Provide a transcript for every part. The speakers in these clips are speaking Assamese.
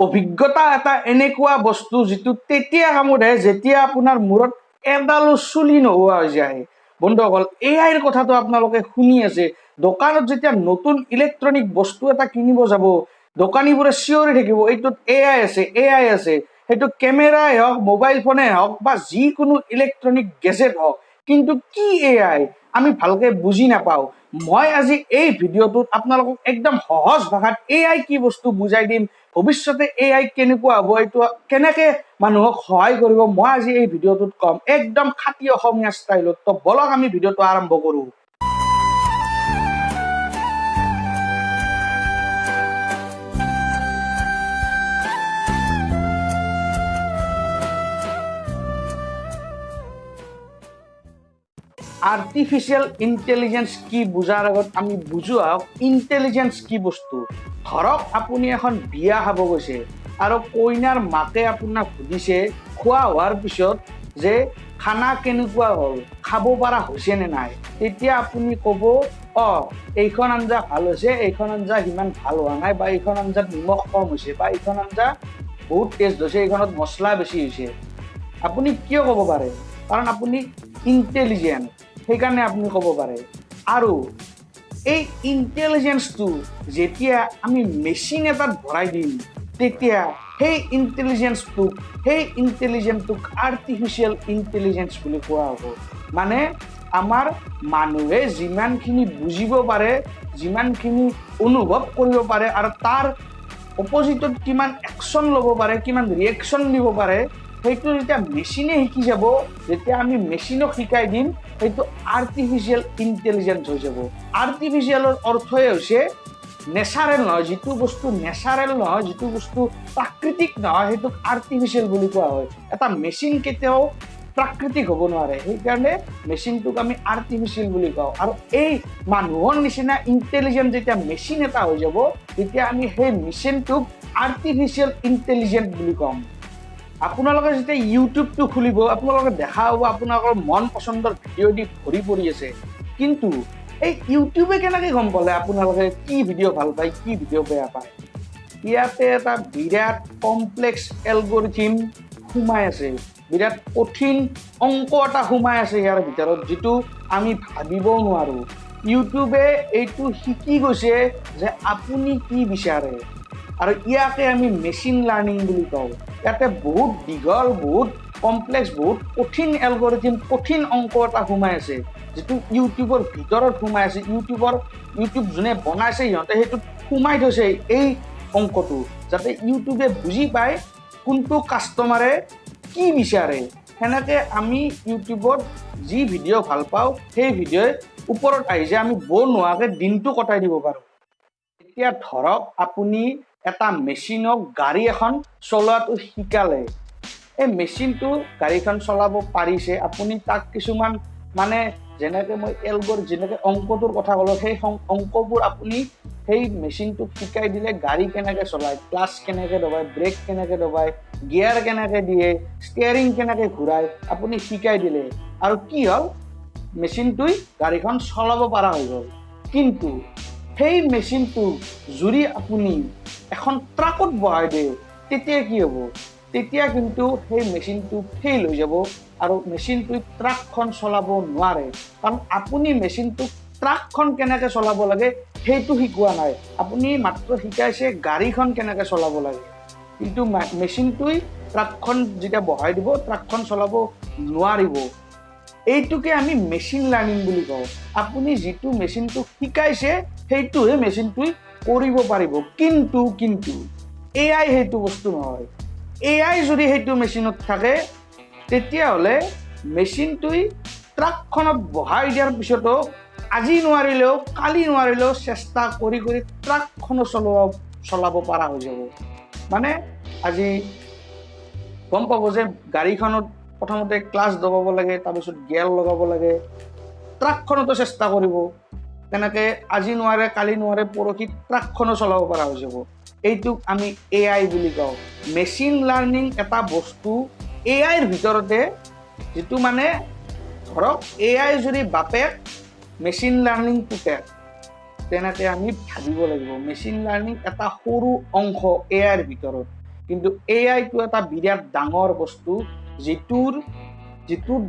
অভিজ্ঞতা এটা এনেকুৱা বস্তু যিটো তেতিয়া কামত আহে যেতিয়া আপোনাৰ মূৰত এডালো চুলি নোহোৱা হৈ যায়। বন্ধুসকল, এআইৰ কথাটো আপোনালোকে শুনি আছে। দোকানত যেতিয়া নতুন ইলেক্ট্ৰনিক বস্তু এটা কিনিব যাব, দোকানীবোৰে চিঞৰি থাকিব এইটোত এআই আছে, এআই আছে। সেইটো কেমেৰাই হওক, মোবাইল ফোনে হওক বা যিকোনো ইলেক্ট্ৰনিক গেজেট হওক, কিন্তু কি এআই আমি ভালকে বুজি নাপাওঁ। মই আজি এই ভিডিঅ'টোত আপোনালোকক একদম সহজ ভাষাত এআই কি বস্তু বুজাই দিম, ভৱিষ্যতে এআই কেনেকুৱা হ'ব, এইটো কেনেকে মানুহক সহায় কৰিব, মই আজি এই ভিডিঅ'টোত কম একদম খাটি অসমীয়া ষ্টাইলত। তো বলক আমি ভিডিঅ'টো আৰম্ভ কৰোঁ। আৰ্টিফিচিয়েল ইণ্টেলিজেন্স কি বুজাৰ আগত আমি বুজো আহক ইণ্টেলিজেন্স কি বস্তু। ধৰক আপুনি এখন বিয়া খাব গৈছে আৰু কইনাৰ মাকে আপোনাক সুধিছে খোৱা হোৱাৰ পিছত যে খানা কেনেকুৱা হ'ল, খাব পৰা হৈছে নে নাই। তেতিয়া আপুনি ক'ব এইখন আঞ্জা ভাল হৈছে, এইখন আঞ্জা সিমান ভাল হোৱা নাই, বা এইখন আঞ্জাত নিমখ কম হৈছে, বা এইখন আঞ্জা বহুত টেষ্ট হৈছে, এইখনত মছলা বেছি হৈছে। আপুনি কিয় ক'ব পাৰে? কাৰণ আপুনি ইণ্টেলিজেণ্ট, সেইকাৰণে আপুনি ক'ব পাৰে। আৰু এই ইণ্টেলিজেন্সটো যেতিয়া আমি মেচিন এটাত ভৰাই দিম, তেতিয়া সেই ইণ্টেলিজেন্সটোক আৰ্টিফিচিয়েল ইণ্টেলিজেন্স বুলি কোৱা হ'ব। মানে আমাৰ মানুহে যিমানখিনি বুজিব পাৰে, যিমানখিনি অনুভৱ কৰিব পাৰে, আৰু তাৰ অপজিটত কিমান একশ্যন ল'ব পাৰে, কিমান ৰিয়েকশ্যন দিব পাৰে, সেইটো যেতিয়া মেচিনে শিকি যাব, যেতিয়া আমি মেচিনক শিকাই দিম, সেইটো আৰ্টিফিচিয়েল ইণ্টেলিজেন্স হৈ যাব। আৰ্টিফিচিয়েলৰ অৰ্থই হৈছে নেচাৰেল নহয়। যিটো বস্তু নেচাৰেল নহয়, যিটো বস্তু প্ৰাকৃতিক নহয়, সেইটোক আৰ্টিফিচিয়েল বুলি কোৱা হয়। এটা মেচিন কেতিয়াও প্ৰাকৃতিক হ'ব নোৱাৰে, সেইকাৰণে মেচিনটোক আমি আৰ্টিফিচিয়েল বুলি কওঁ। আৰু এই মানুহৰ নিচিনা ইণ্টেলিজেন্ট যেতিয়া মেচিন এটা হৈ যাব, তেতিয়া আমি সেই মেচিনটোক আৰ্টিফিচিয়েল ইণ্টেলিজেন্ট বুলি ক'ম। আপোনালোকে যেতিয়া ইউটিউবটো খুলিব, আপোনালোকে দেখা হ'ব আপোনালোকৰ মন পচন্দৰ ভিডিঅ' দি ভৰি পৰি আছে। কিন্তু এই ইউটিউবে কেনেকৈ গম পালে আপোনালোকে কি ভিডিঅ' ভাল পায়, কি ভিডিঅ' বেয়া পায়? ইয়াতে এটা বিৰাট কমপ্লেক্স এলগৰিথম সোমাই আছে, বিৰাট কঠিন অংক এটা সোমাই আছে ইয়াৰ ভিতৰত, যিটো আমি ভাবিবও নোৱাৰোঁ। ইউটিউবে এইটো শিকি গৈছে যে আপুনি কি বিচাৰে, আৰু ইয়াকে আমি মেচিন লাৰ্ণিং বুলি কওঁ। ইয়াতে বহুত দীঘল, বহুত কমপ্লেক্স, বহুত কঠিন এলগৰিথম, কঠিন অংক এটা সোমাই আছে, যিটো ইউটিউবৰ ভিতৰত সোমাই আছে। ইউটিউব যোনে বনাইছে সিহঁতে সেইটোত সোমাই থৈছে এই অংকটো, যাতে ইউটিউবে বুজি পায় কোনটো কাষ্টমাৰে কি বিচাৰে। সেনেকৈ আমি ইউটিউবত যি ভিডিঅ' ভাল পাওঁ, সেই ভিডিঅ'ৰ ওপৰত আহি যায়, আমি বৰ নোহোৱাকৈ দিনটো কটাই দিব পাৰোঁ। এতিয়া ধৰক আপুনি এটা মেচিনক গাড়ী এখন চলোৱাটো শিকালে, এই মেচিনটো গাড়ীখন চলাব পাৰিছে, আপুনি তাক কিছুমান যেনেকৈ মই যেনেকৈ অংকটোৰ কথা ক'লোঁ, সেই অংকবোৰ আপুনি সেই মেচিনটোক শিকাই দিলে, গাড়ী কেনেকৈ চলায়, ক্লাছ কেনেকৈ দবায়, ব্ৰেক কেনেকৈ দবায়, গিয়াৰ কেনেকৈ দিয়ে, ষ্টিয়াৰিং কেনেকৈ ঘূৰায়, আপুনি শিকাই দিলে, আৰু কি হ'ল, মেচিনটোৱে গাড়ীখন চলাব পৰা হৈ গ'ল। কিন্তু সেই মেচিনটো যদি আপুনি এখন ট্ৰাকত বহাই দিয়ে, তেতিয়া কি হ'ব? তেতিয়া কিন্তু সেই মেচিনটো ফেইল হৈ যাব, আৰু মেচিনটোৱে ট্ৰাকখন চলাব নোৱাৰে। কাৰণ আপুনি মেচিনটোক ট্ৰাকখন কেনেকৈ চলাব লাগে সেইটো শিকোৱা নাই, আপুনি মাত্ৰ শিকাইছে গাড়ীখন কেনেকৈ চলাব লাগে। কিন্তু মেচিনটোৱে ট্ৰাকখন যেতিয়া বহাই দিব, ট্ৰাকখন চলাব নোৱাৰিব। এইটোকে আমি মেচিন লাৰ্ণিং বুলি কওঁ। আপুনি যিটো মেচিনটোক শিকাইছে সেইটোহে মেচিনটোৱে কৰিব পাৰিব। কিন্তু এআই সেইটো বস্তু নহয়। এআই যদি সেইটো মেচিনত থাকে, তেতিয়াহ'লে মেচিনটোৱে ট্ৰাকখনত বহাই দিয়াৰ পিছতো আজি নোৱাৰিলেও, কালি নোৱাৰিলেও চেষ্টা কৰি ট্ৰাকখনো চলাব পৰা হৈ যাব। মানে আজি গম পাব যে গাড়ীখনত প্ৰথমতে ক্লাছ দবাব লাগে, তাৰপিছত গিয়াৰ লগাব লাগে, ট্ৰাকখনতো চেষ্টা কৰিব। তেনেকৈ আজি নোৱাৰে, কালি নোৱাৰে, পৰহি ট্ৰাকখনো চলাব পৰা হৈ যাব। এইটোক আমি এআই বুলি কওঁ। মেচিন লাৰ্ণিং এটা বস্তু এআইৰ ভিতৰতে, যিটো ধৰক এআই যদি বাপেক, মেচিন লাৰ্ণিং পুতেক, তেনেকৈ আমি ভাবিব লাগিব। মেচিন লাৰ্ণিং এটা সৰু অংশ এআইৰ ভিতৰত। কিন্তু এআইটো এটা বিৰাট ডাঙৰ বস্তু যিটোৰ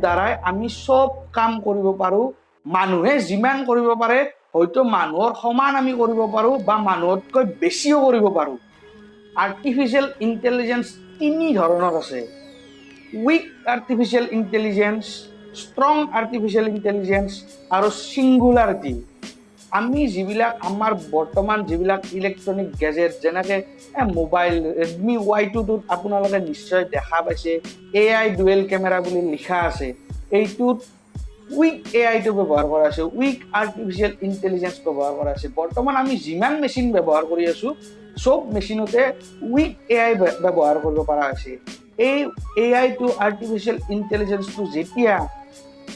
দ্বাৰাই আমি চব কাম কৰিব পাৰোঁ। মানুহে যিমান কৰিব পাৰে হয়তো মানুহৰ সমান আমি কৰিব পাৰোঁ বা মানুহতকৈ বেছিও কৰিব পাৰোঁ। আৰ্টিফিচিয়েল ইণ্টেলিজেঞ্চ 3 ধৰণৰ আছে: weak artificial intelligence, strong artificial intelligence আৰু ছিংগুলাৰিটি। আমি যিবিলাক আমাৰ বৰ্তমান যিবিলাক ইলেক্ট্ৰনিক গেজেট যেনেকৈ মোবাইল ৰেডমি Y2টোত আপোনালোকে নিশ্চয় দেখা পাইছে AI ডুৱেল কেমেৰা বুলি লিখা আছে। এইটোত উইক এআইটো ব্যৱহাৰ কৰা আছে, উইক আৰ্টিফিচিয়েল ইণ্টেলিজেঞ্চ ব্যৱহাৰ কৰা আছে। বৰ্তমান আমি যিমান মেচিন ব্যৱহাৰ কৰি আছোঁ চব মেচিনতে উইক এআই ব্যৱহাৰ কৰিব পৰা হৈছে। এই এআইটো আৰ্টিফিচিয়েল ইণ্টেলিজেঞ্চটো যেতিয়া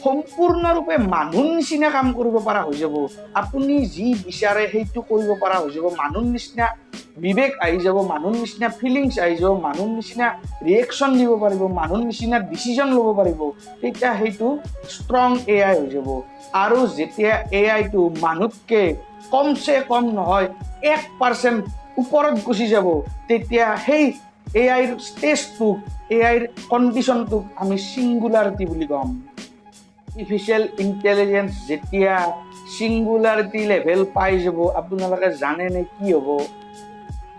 সম্পূৰ্ণৰূপে মানুহৰ নিচিনা কাম কৰিব পৰা হৈ যাব, আপুনি যি বিচাৰে সেইটো কৰিব পৰা হৈ যাব, মানুহৰ নিচিনা বিবেক আহি যাব, মানুহৰ নিচিনা ফিলিংছ আহি যাব, মানুহৰ নিচিনা ৰিয়েকশ্যন দিব পাৰিব, মানুহৰ নিচিনা ডিচিজন ল'ব পাৰিব, তেতিয়া সেইটো ষ্ট্ৰং এআই হৈ যাব। আৰু যেতিয়া এআইটো মানুহতকৈ কমচে কম নহয় 1% ওপৰত গুচি যাব, তেতিয়া সেই এআইৰ ষ্টেজটোক, এআইৰ কণ্ডিশ্যনটোক আমি ছিংগুলাৰিটি বুলি ক'ম। আৰ্টিফিচিয়েল ইণ্টেলিজেঞ্চ যেতিয়া ছিংগুলাৰিটি লেভেল পাই যাব, আপোনালোকে জানেনে কি হ'ব?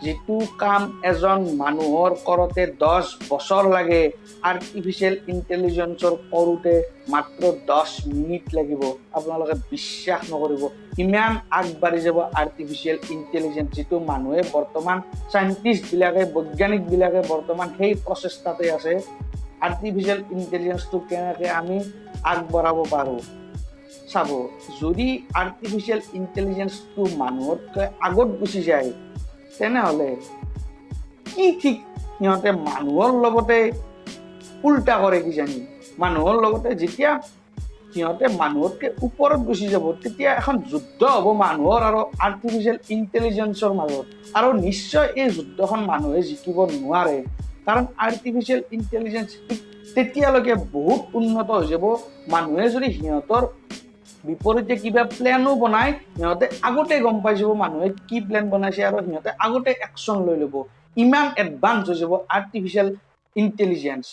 যিটো কাম এজন মানুহৰ কৰোঁতে 10 বছৰ লাগে, আৰ্টিফিচিয়েল ইণ্টেলিজেঞ্চৰ কৰোঁতে মাত্ৰ 10 মিনিট লাগিব। আপোনালোকে বিশ্বাস নকৰিব, ইমান আগবাঢ়ি যাব আৰ্টিফিচিয়েল ইণ্টেলিজেঞ্চ, যিটো মানুহে বৰ্তমান চাইণ্টিষ্টবিলাকে, বৈজ্ঞানিকবিলাকে বৰ্তমান সেই প্ৰচেষ্টাতে আছে। আৰ্টিফিচিয়েল ইণ্টেলিজেঞ্চটো কেনেকৈ আমি আগবঢ়াব পাৰোঁ চাব। যদি আৰ্টিফিচিয়েল ইণ্টেলিজেঞ্চটো মানুহতকৈ আগত গুচি যায়, তেনেহ'লে কি ঠিক সিহঁতে মানুহৰ লগতে উল্টা কৰে কিজানি। মানুহৰ লগতে যেতিয়া সিহঁতে মানুহতকৈ ওপৰত গুচি যাব, তেতিয়া এখন যুদ্ধ হ'ব মানুহৰ আৰু আৰ্টিফিচিয়েল ইণ্টেলিজেঞ্চৰ মাজত। আৰু নিশ্চয় এই যুদ্ধখন মানুহে জিকিব নোৱাৰে, কাৰণ আৰ্টিফিচিয়েল ইণ্টেলিজেঞ্চ তেতিয়ালৈকে বহুত উন্নত হৈ যাব। মানুহে যদি সিহঁতৰ বিপৰীতে কিবা প্লেনো বনায়, সিহঁতে আগতে গম পাই যাব মানুহে কি প্লেন বনাইছে আৰু সিহঁতে আগতে একশ্যন লৈ ল'ব। ইমান এডভান্স হৈ যাব আৰ্টিফিচিয়েল ইণ্টেলিজেঞ্চ।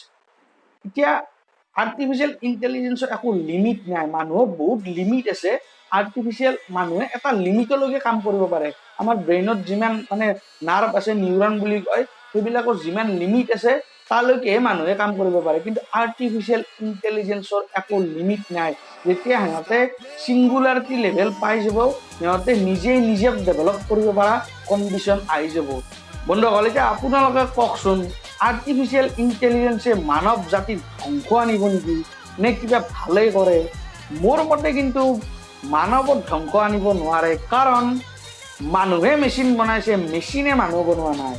এতিয়া আৰ্টিফিচিয়েল ইণ্টেলিজেঞ্চৰ একো লিমিট নাই, মানুহৰ বহুত লিমিট আছে। আৰ্টিফিচিয়েল মানুহে এটা লিমিটলৈকে কাম কৰিব পাৰে। আমাৰ ব্ৰেইনত যিমান নাৰ্ভ আছে, নিউৰন বুলি কয়, সেইবিলাকৰ যিমান লিমিট আছে তালৈকেহে মানুহে কাম কৰিব পাৰে। কিন্তু আৰ্টিফিচিয়েল ইণ্টেলিজেঞ্চৰ একো লিমিট নাই। যেতিয়া সিহঁতে ছিংগুলাৰিটি লেভেল পাই যাব, সিহঁতে নিজে ডেভেলপ কৰিব পৰা কণ্ডিশ্যন আহি যাব। বন্ধুসকল, এতিয়া আপোনালোকে কওকচোন, আৰ্টিফিচিয়েল ইণ্টেলিজেঞ্চে মানৱ জাতিৰ ধ্বংস আনিব নেকি, নে কিবা ভালেই কৰে? মোৰ মতে কিন্তু মানৱৰ ধ্বংস আনিব নোৱাৰে, কাৰণ মানুহে মেচিন বনাইছে, মেচিনে মানুহ বনোৱা নাই।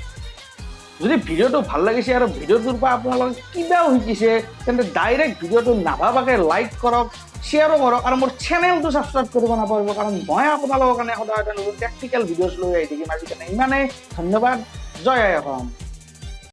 যদি ভিডিঅ'টো ভাল লাগিছে আৰু ভিডিঅ'টোৰ পৰা আপোনালোকে কিবাও শিকিছে, তেন্তে ডাইৰেক্ট ভিডিঅ'টো নাভাবাকৈ লাইক কৰক, শ্বেয়াৰো কৰক, আৰু মোৰ চেনেলটো ছাবস্ক্ৰাইব কৰিব নাপাহৰিব, কাৰণ মই আপোনালোকৰ কাৰণে সদায় এটা নতুন টেকনিকেল ভিডিঅ'জ লৈ আহি থাকিম। আজি কাৰণে ইমানেই, ধন্যবাদ। জয় আই অসম।